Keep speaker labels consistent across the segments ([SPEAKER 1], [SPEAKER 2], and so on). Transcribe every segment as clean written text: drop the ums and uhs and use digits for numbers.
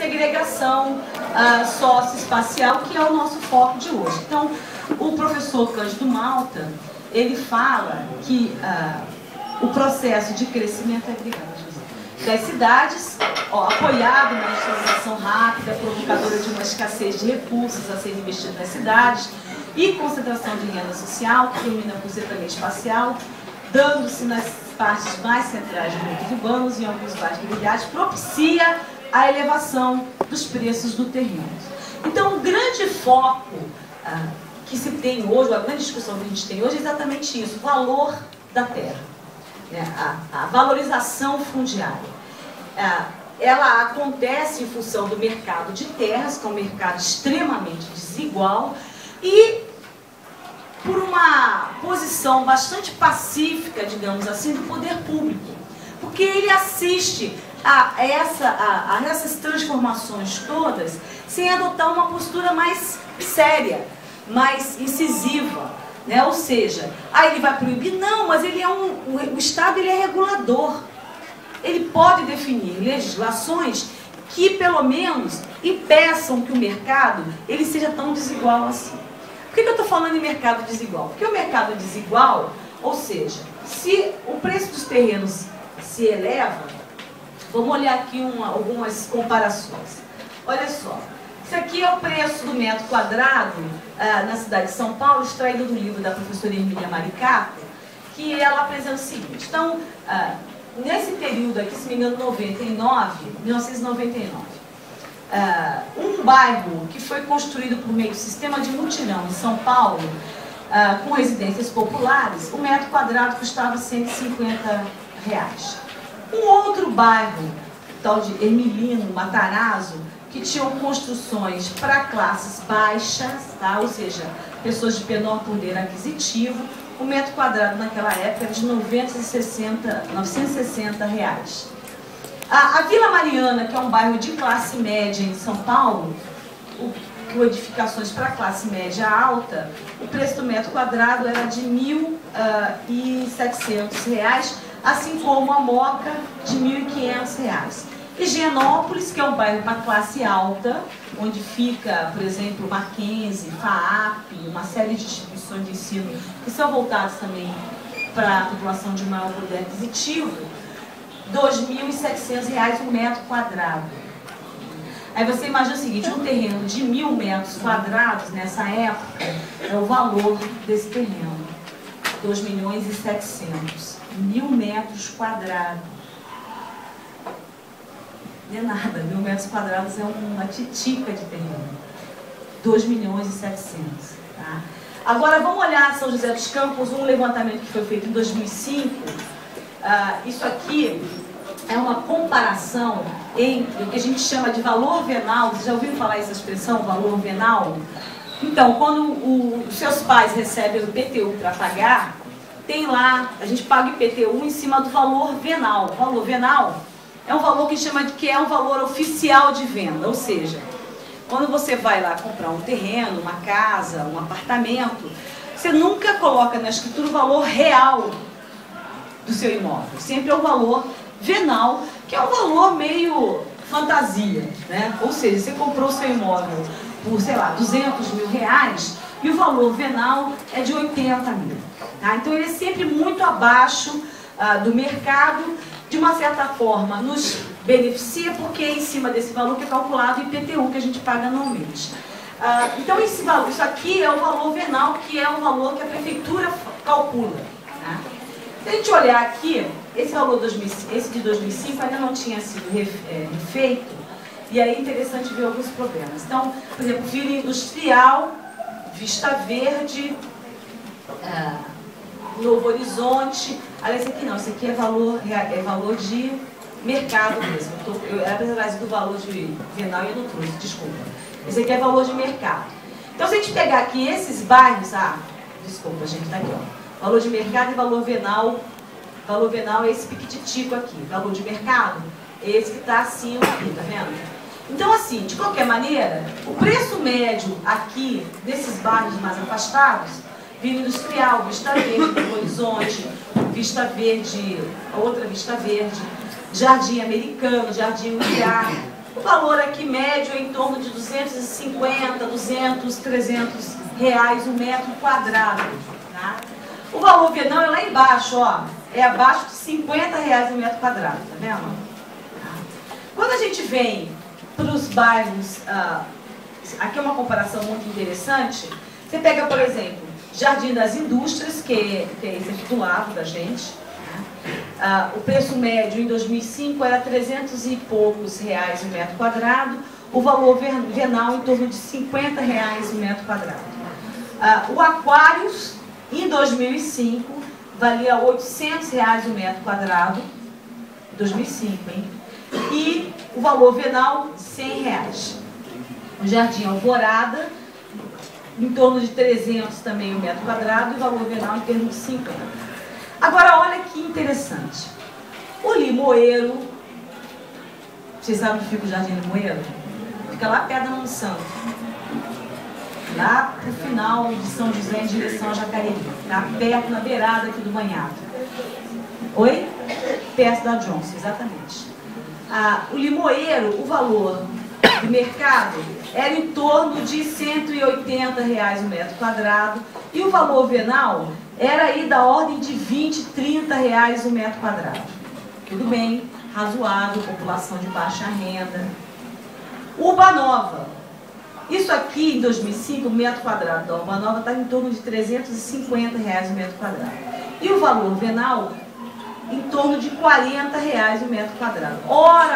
[SPEAKER 1] segregação socioespacial, que é o nosso foco de hoje. Então, o professor Cândido Malta, ele fala que o processo de crescimento das cidades, apoiado na industrialização rápida, provocadora de uma escassez de recursos a ser investido nas cidades, e concentração de renda social, que domina por ser também espacial, dando-se nas partes mais centrais de núcleos urbanos e em alguns bairros privilegiados, propicia a elevação dos preços do terreno. Então, o grande foco que se tem hoje, a grande discussão que a gente tem hoje é exatamente isso, o valor da terra, né? A valorização fundiária. Ela acontece em função do mercado de terras, que é um mercado extremamente desigual, e por uma posição bastante pacífica, digamos assim, do poder público, porque ele assiste a essas transformações todas sem adotar uma postura mais séria, mais incisiva, né? Ou seja, ele vai proibir? Não, mas ele o Estado ele é regulador. Ele pode definir legislações que, pelo menos, impeçam que o mercado ele seja tão desigual assim. Por que eu estou falando em mercado desigual? Porque o mercado desigual, ou seja, se o preço dos terrenos se eleva, vamos olhar aqui algumas comparações. Olha só, isso aqui é o preço do metro quadrado na cidade de São Paulo, extraído do livro da professora Hermínia Maricato, que ela apresenta o seguinte. Então, nesse período aqui, se não me engano, 1999, um bairro que foi construído por meio do sistema de mutirão em São Paulo, com residências populares, o metro quadrado custava R$150. Um outro bairro, tal de Hermelino, Matarazzo, que tinham construções para classes baixas, tá? Ou seja, pessoas de menor poder aquisitivo, o metro quadrado naquela época era de R$960. A Vila Mariana, que é um bairro de classe média em São Paulo, com edificações para classe média alta, o preço do metro quadrado era de R$1.700, assim como a Moca de R$1.500. Higienópolis, que é um bairro para classe alta, onde fica, por exemplo, Mackenzie, FAAP, uma série de instituições de ensino que são voltadas também para a população de maior poder aquisitivo, R$2.700 um metro quadrado. Aí você imagina o seguinte, um terreno de 1.000 metros quadrados nessa época é o valor desse terreno, R$2.700.000, 1.000 metros quadrados. Não é nada, 1.000 metros quadrados é uma titica de terreno, R$2.700.000. Tá? Agora vamos olhar São José dos Campos, um levantamento que foi feito em 2005. Isso aqui é uma comparação entre o que a gente chama de valor venal. Você já ouviu falar essa expressão, valor venal? Então, quando os seus pais recebem o IPTU para pagar, tem lá, a gente paga o IPTU em cima do valor venal. O valor venal é um valor que chama de que é um valor oficial de venda, ou seja, quando você vai lá comprar um terreno, uma casa, um apartamento, você nunca coloca na escritura o valor real do seu imóvel, sempre é o valor venal, que é um valor meio fantasia, né? Ou seja, você comprou o seu imóvel por, sei lá, R$200.000 e o valor venal é de R$80.000. Tá? Então ele é sempre muito abaixo do mercado, de uma certa forma nos beneficia, porque é em cima desse valor que é calculado o IPTU que a gente paga anualmente. Então esse valor, isso aqui é o valor venal, que é o valor que a prefeitura calcula. Tá? Se a gente olhar aqui, esse valor esse de 2005 ainda não tinha sido refeito, e aí é interessante ver alguns problemas. Então, por exemplo, Vila Industrial, Vista Verde, Novo Horizonte. Aliás, esse aqui não, esse aqui é valor de mercado mesmo. Eu era atrás do valor de venal e eu não trouxe, desculpa. Esse aqui é valor de mercado. Então, se a gente pegar aqui esses bairros, desculpa, gente, tá aqui, ó. Valor de mercado e valor venal. Valor venal é esse piquititico aqui. Valor de mercado é esse que está acima aqui, tá vendo? Então, assim, de qualquer maneira, o preço médio aqui, desses bairros mais afastados, Vila Industrial, Vista Verde, Novo Horizonte, Vista Verde, outra Vista Verde, Jardim Americano, Jardim Uriá, O valor aqui médio é em torno de 250, 200, 300 reais o metro quadrado. Tá? O valor venal é lá embaixo, ó, é abaixo de 50 reais o metro quadrado, tá vendo? Quando a gente vem para os bairros, aqui é uma comparação muito interessante, você pega, por exemplo, Jardim das Indústrias, que esse é titulado da gente, né? O preço médio em 2005 era 300 e poucos reais o metro quadrado, o valor venal em torno de 50 reais o metro quadrado. O Aquários, em 2005, valia 800 reais o metro quadrado, 2005, hein? E o valor venal, 100 reais. O Jardim Alvorada, em torno de 300 também o metro quadrado, e o valor venal em termos de 50. Agora, olha que interessante. O Limoeiro, vocês sabem onde fica o Jardim Limoeiro? Fica lá perto da Monsanto. Lá pro final de São José, em direção a Jacareí. Tá perto, na beirada aqui do banhado. Oi? Perto da Johnson, exatamente. O Limoeiro, o valor do mercado era em torno de 180 reais o metro quadrado, e o valor venal era aí da ordem de 20, 30 reais o metro quadrado. Tudo bem, razoável, população de baixa renda. Uba Nova, isso aqui em 2005, o metro quadrado da Uba Nova está em torno de 350 reais o metro quadrado. E o valor venal em torno de 40 reais o metro quadrado. Ora.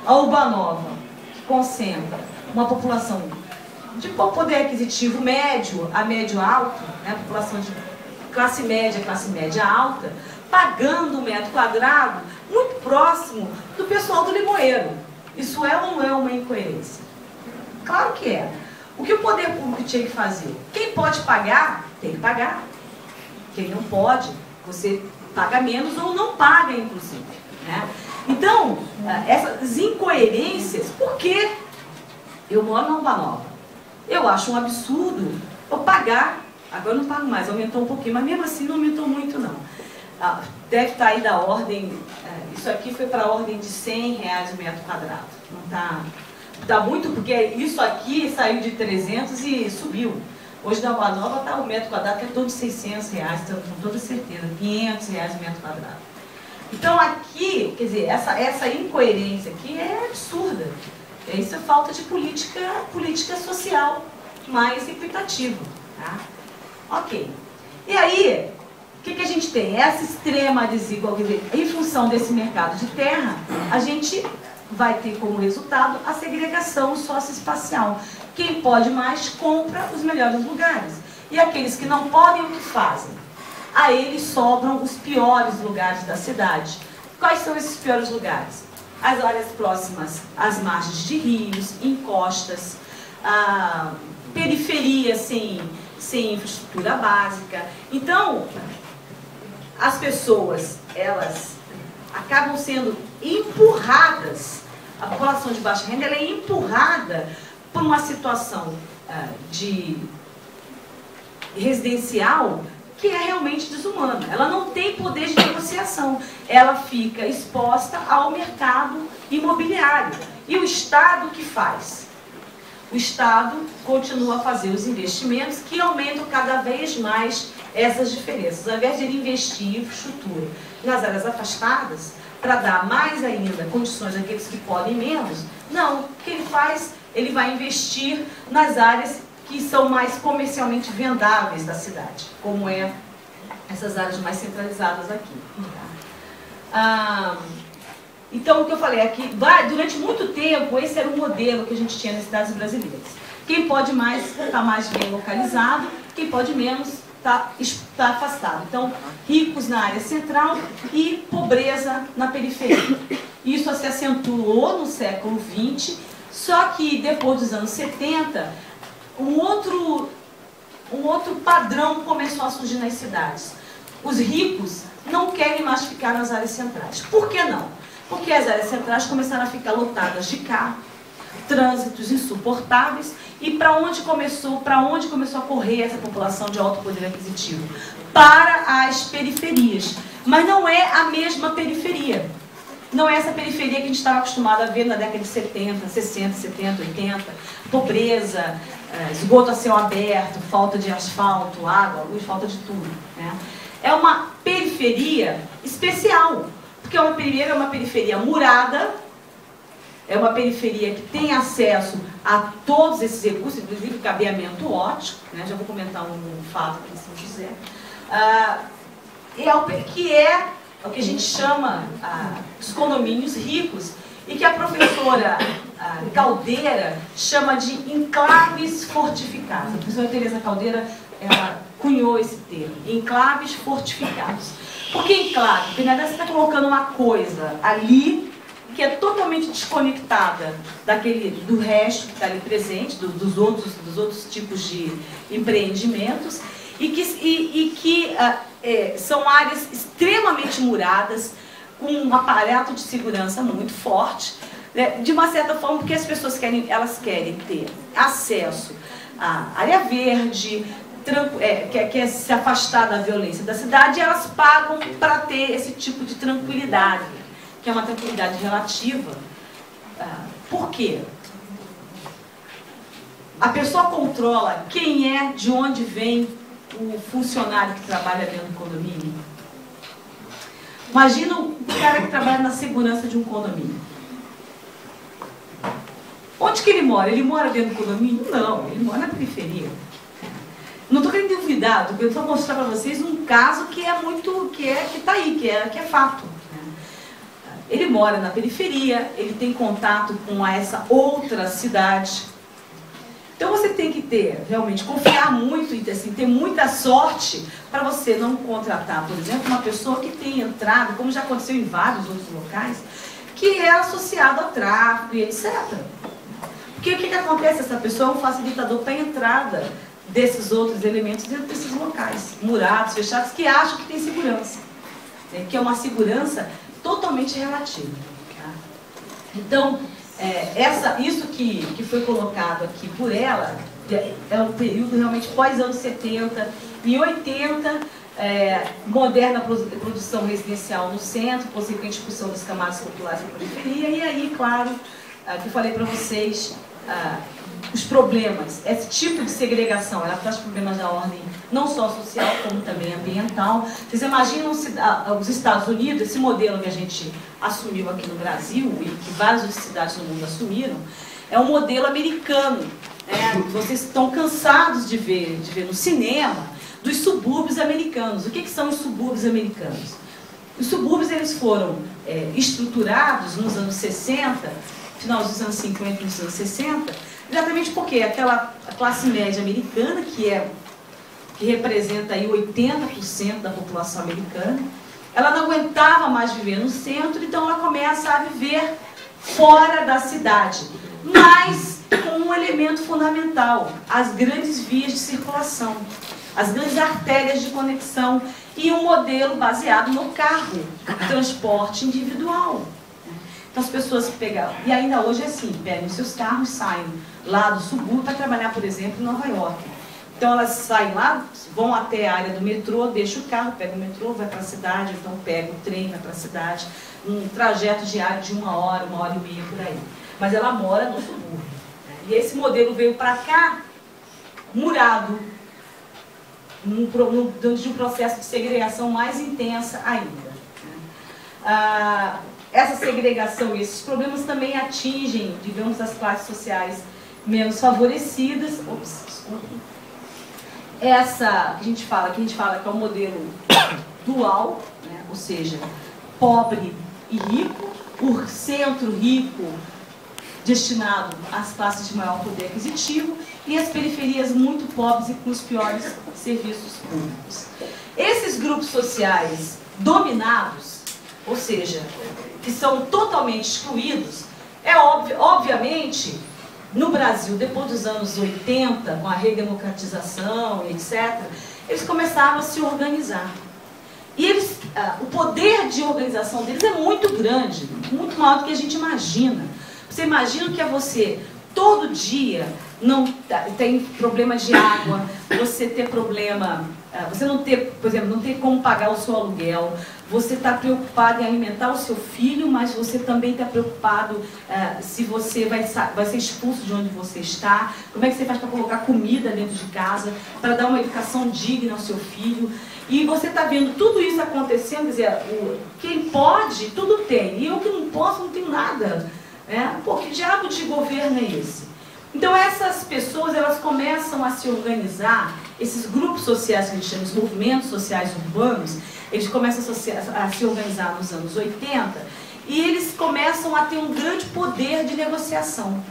[SPEAKER 1] A Uba Nova, que concentra uma população de poder aquisitivo médio a médio alto, né, a população de classe média alta, pagando um metro quadrado muito próximo do pessoal do Limoeiro. Isso é ou não é uma incoerência? Claro que é. O que o poder público tinha que fazer? Quem pode pagar, tem que pagar. Quem não pode, você paga menos ou não paga, inclusive. Né? Então, essas incoerências, por que eu moro na Uba Nova? Eu acho um absurdo eu pagar, agora eu não pago mais, aumentou um pouquinho, mas mesmo assim não aumentou muito não. Deve estar aí da ordem, isso aqui foi para a ordem de 100 reais o metro quadrado. Não está muito, porque isso aqui saiu de 300 e subiu. Hoje na Uba Nova está o metro quadrado que é todo de 600 reais, com toda certeza, 500 reais o metro quadrado. Então aqui, quer dizer, essa incoerência aqui é absurda. Isso é falta de política social mais equitativa. Tá? Ok. E aí, o que a gente tem? Essa extrema desigualdade. Em função desse mercado de terra, a gente vai ter como resultado a segregação socioespacial. Quem pode mais, compra os melhores lugares. E aqueles que não podem, o que fazem? A eles sobram os piores lugares da cidade. Quais são esses piores lugares? As áreas próximas às margens de rios, encostas, periferia sem infraestrutura básica. Então, as pessoas, elas acabam sendo empurradas, a população de baixa renda ela é empurrada por uma situação de residencial que é realmente desumana. Ela não tem poder de negociação. Ela fica exposta ao mercado imobiliário. E o Estado o que faz? O Estado continua a fazer os investimentos que aumentam cada vez mais essas diferenças. Ao invés de ele investir em infraestrutura nas áreas afastadas, para dar mais ainda condições àqueles que podem menos, não. O que ele faz? Ele vai investir nas áreas que são mais comercialmente vendáveis da cidade, como é essas áreas mais centralizadas aqui. Então, o que eu falei aqui, durante muito tempo, esse era o modelo que a gente tinha nas cidades brasileiras. Quem pode mais está mais bem localizado, quem pode menos está afastado. Então, ricos na área central e pobreza na periferia. Isso se acentuou no século XX, só que depois dos anos 70, um outro padrão começou a surgir nas cidades. Os ricos não querem mais ficar nas áreas centrais. Por que não? Porque as áreas centrais começaram a ficar lotadas de carro, trânsitos insuportáveis, e para onde começou a correr essa população de alto poder aquisitivo? Para as periferias. Mas não é a mesma periferia. Não é essa periferia que a gente estava acostumado a ver na década de 70, 60, 70, 80. Pobreza, esgoto a céu aberto, falta de asfalto, água, luz, falta de tudo, né? É uma periferia especial, porque é uma periferia murada, é uma periferia que tem acesso a todos esses recursos, inclusive cabeamento ótico, né? Já vou comentar um fato aqui em São José. Que é o que a gente chama os condomínios ricos, e que a professora Caldeira chama de enclaves fortificados. A professora Tereza Caldeira, ela cunhou esse termo, enclaves fortificados. Por que enclave? Porque na verdade você está colocando uma coisa ali que é totalmente desconectada do resto que está ali presente, dos outros tipos de empreendimentos, e que são áreas extremamente muradas, com um aparato de segurança muito forte, né, de uma certa forma, porque as pessoas querem ter acesso à área verde, quer se afastar da violência da cidade, e elas pagam para ter esse tipo de tranquilidade, que é uma tranquilidade relativa. Por quê? A pessoa controla quem é, de onde vem o funcionário que trabalha dentro do condomínio. Imagina o cara que trabalha na segurança de um condomínio. Onde que ele mora? Ele mora dentro do condomínio? Não, ele mora na periferia. Não estou querendo duvidar, estou querendo só mostrar para vocês um caso que está aí, que é fato. Ele mora na periferia, ele tem contato com essa outra cidade. Então você tem que realmente confiar muito, assim, ter muita sorte para você não contratar, por exemplo, uma pessoa que tem entrado, como já aconteceu em vários outros locais, que é associado a tráfico e etc. Porque o que acontece? Essa pessoa é um facilitador para a entrada desses outros elementos dentro desses locais, murados, fechados, que acham que tem segurança, né? Que é uma segurança totalmente relativa. Tá? Então, isso que foi colocado aqui por ela é um período realmente pós-anos 70 e 80, moderna produção residencial no centro, consequente expulsão das camadas populares da periferia, e aí, claro, que eu falei para vocês, os problemas, esse tipo de segregação, ela traz problemas da ordem não só social, como também ambiental. Vocês imaginam os Estados Unidos, esse modelo que a gente assumiu aqui no Brasil, e que várias outras cidades no mundo assumiram, é um modelo americano. Vocês estão cansados de ver no cinema dos subúrbios americanos. O que são os subúrbios americanos? Os subúrbios, eles foram estruturados nos anos 60, final dos anos 50 e dos anos 60, exatamente porque a classe média americana, que representa aí 80% da população americana, ela não aguentava mais viver no centro, então ela começa a viver fora da cidade, mas com um elemento fundamental: as grandes vias de circulação, as grandes artérias de conexão e um modelo baseado no carro, transporte individual. Então as pessoas pegavam, e ainda hoje é assim, pegam seus carros, saem lá do subúrbio para trabalhar, por exemplo, em Nova York. Então elas saem lá, vão até a área do metrô, deixam o carro, pegam o metrô, vai para a cidade, então pegam o trem, vai para a cidade, um trajeto diário de 1 hora, 1h30 por aí. Mas ela mora no subúrbio. E esse modelo veio para cá, murado, dentro de um processo de segregação mais intensa ainda. Essa segregação e esses problemas também atingem, digamos, as classes sociais menos favorecidas. Essa que a gente fala que é o modelo dual, né? Ou seja, pobre e rico, o centro rico destinado às classes de maior poder aquisitivo e as periferias muito pobres e com os piores serviços públicos. Esses grupos sociais dominados, ou seja, que são totalmente excluídos, obviamente, no Brasil, depois dos anos 80, com a redemocratização, etc., eles começaram a se organizar. E o poder de organização deles é muito grande, muito maior do que a gente imagina. Você imagina que você, todo dia, não tem problema de água, você ter problema você não ter, por exemplo, não ter como pagar o seu aluguel, você está preocupado em alimentar o seu filho, mas você também está preocupado se você vai ser expulso de onde você está, como é que você faz para colocar comida dentro de casa, para dar uma educação digna ao seu filho. E você está vendo tudo isso acontecendo, quer dizer, quem pode, tudo tem, e eu que não posso, não tenho nada. Pô, que diabo de governo é esse? Então essas pessoas, elas começam a se organizar, esses grupos sociais que a gente chama de movimentos sociais urbanos, eles começam a se organizar nos anos 80 e eles começam a ter um grande poder de negociação.